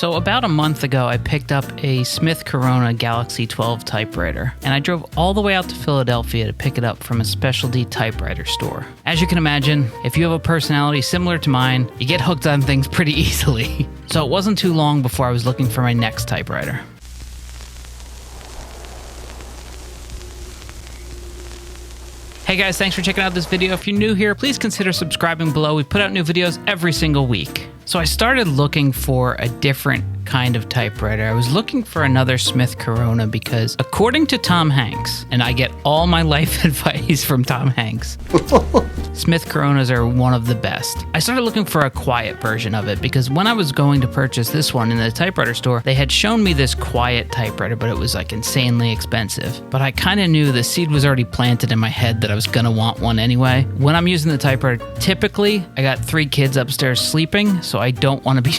So about a month ago, I picked up a Smith Corona Galaxy 12 typewriter, and I drove all the way out to Philadelphia to pick it up from a specialty typewriter store. As you can imagine, if you have a personality similar to mine, you get hooked on things pretty easily. So it wasn't too long before I was looking for my next typewriter. Hey guys, thanks for checking out this video. If you're new here, please consider subscribing below. We put out new videos every single week. So I started looking for a different kind of typewriter. I was looking for another Smith Corona because according to Tom Hanks, and I get all my life advice from Tom Hanks, Smith Coronas are one of the best. I started looking for a quiet version of it because when I was going to purchase this one in the typewriter store, they had shown me this quiet typewriter, but it was like insanely expensive. But I kind of knew the seed was already planted in my head that I was gonna want one anyway. When I'm using the typewriter, typically I got 3 kids upstairs sleeping, so I don't want to be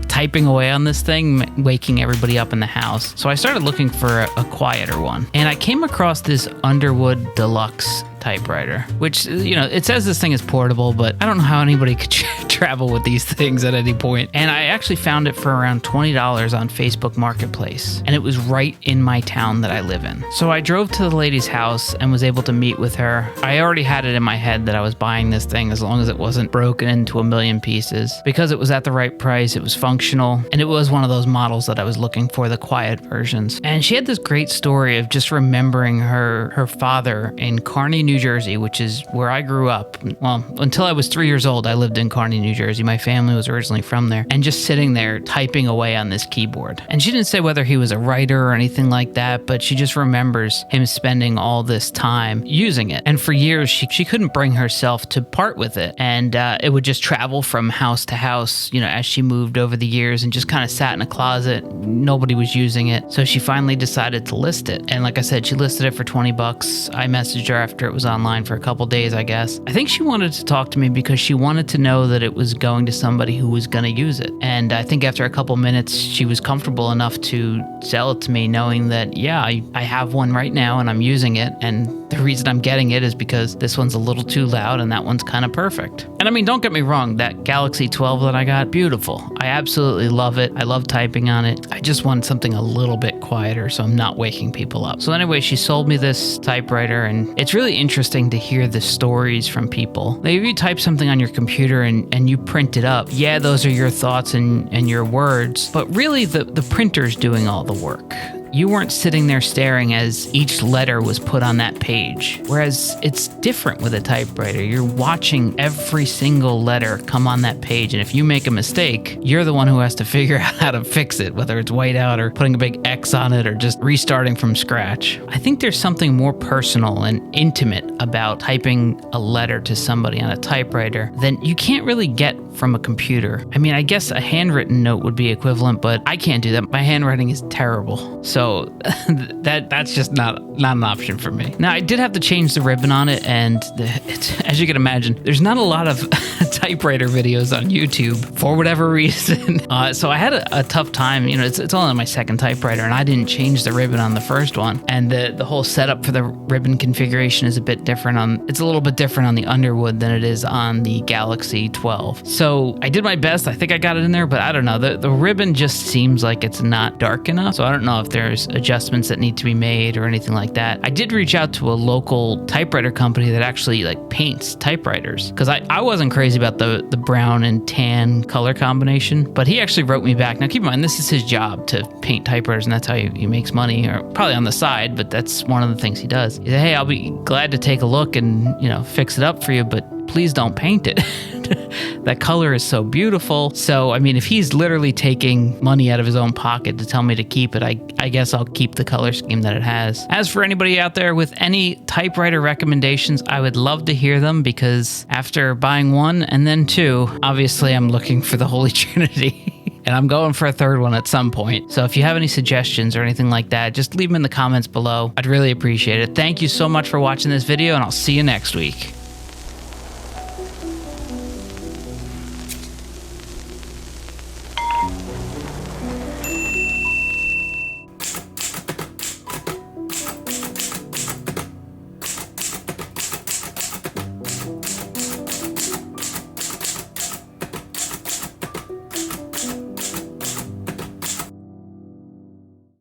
typing away on this thing, waking everybody up in the house. So I started looking for a quieter one. And I came across this Underwood Deluxe typewriter, which, you know, it says this thing is portable, but I don't know how anybody could travel with these things at any point. And I actually found it for around $20 on Facebook Marketplace. And it was right in my town that I live in. So I drove to the lady's house and was able to meet with her. I already had it in my head that I was buying this thing as long as it wasn't broken into a million pieces. Because it was at the right price, it was functional, and it was one of those models that I was looking for, the quiet versions. And she had this great story of just remembering her father in Kearney, New Jersey, which is where I grew up. Well, until I was 3 years old, I lived in Kearney, New Jersey. My family was originally from there, and just sitting there typing away on this keyboard. And she didn't say whether he was a writer or anything like that, but she just remembers him spending all this time using it. And for years, she couldn't bring herself to part with it. And it would just travel from house to house, you know, as she moved over the years and just kind of sat in a closet. Nobody was using it. So she finally decided to list it. And like I said, she listed it for $20. I messaged her after it was online for a couple days, I guess. I think she wanted to talk to me because she wanted to know that it was going to somebody who was going to use it. And I think after a couple minutes, she was comfortable enough to sell it to me, knowing that, yeah, I have one right now and I'm using it. And the reason I'm getting it is because this one's a little too loud and that one's kind of perfect. And I mean, don't get me wrong, that Galaxy 12 that I got, beautiful. I absolutely love it. I love typing on it. I just want something a little bit quieter so I'm not waking people up. So anyway, she sold me this typewriter, and it's really interesting to hear the stories from people. Like if you type something on your computer and you print it up, yeah, those are your thoughts and your words, but really the printer's doing all the work. You weren't sitting there staring as each letter was put on that page. Whereas it's different with a typewriter. You're watching every single letter come on that page. And if you make a mistake, you're the one who has to figure out how to fix it, whether it's white out or putting a big X on it or just restarting from scratch. I think there's something more personal and intimate about typing a letter to somebody on a typewriter than you can't really get from a computer. I mean, I guess a handwritten note would be equivalent, but I can't do that. My handwriting is terrible. So that's just not an option for me. Now, I did have to change the ribbon on it, and as you can imagine, there's not a lot of typewriter videos on YouTube for whatever reason. So I had a tough time. You know, it's only my second typewriter, and I didn't change the ribbon on the first one. And the whole setup for the ribbon configuration is a bit different it's a little bit different on the Underwood than it is on the Galaxy 12. So I did my best. I think I got it in there, but I don't know. The ribbon just seems like it's not dark enough. So I don't know if there's adjustments that need to be made or anything like that. I did reach out to a local typewriter company that actually like paints typewriters, because I wasn't crazy about the brown and tan color combination, but he actually wrote me back. Now keep in mind, this is his job to paint typewriters, and that's how he makes money, or probably on the side, but that's one of the things he does. He said, hey, I'll be glad to take a look and, you know, fix it up for you, but please don't paint it. That color is so beautiful. So, I mean, if he's literally taking money out of his own pocket to tell me to keep it, I guess I'll keep the color scheme that it has. As for anybody out there with any typewriter recommendations, I would love to hear them, because after buying one and then two, obviously I'm looking for the Holy Trinity. And I'm going for a third one at some point. So if you have any suggestions or anything like that, just leave them in the comments below. I'd really appreciate it. Thank you so much for watching this video, and I'll see you next week.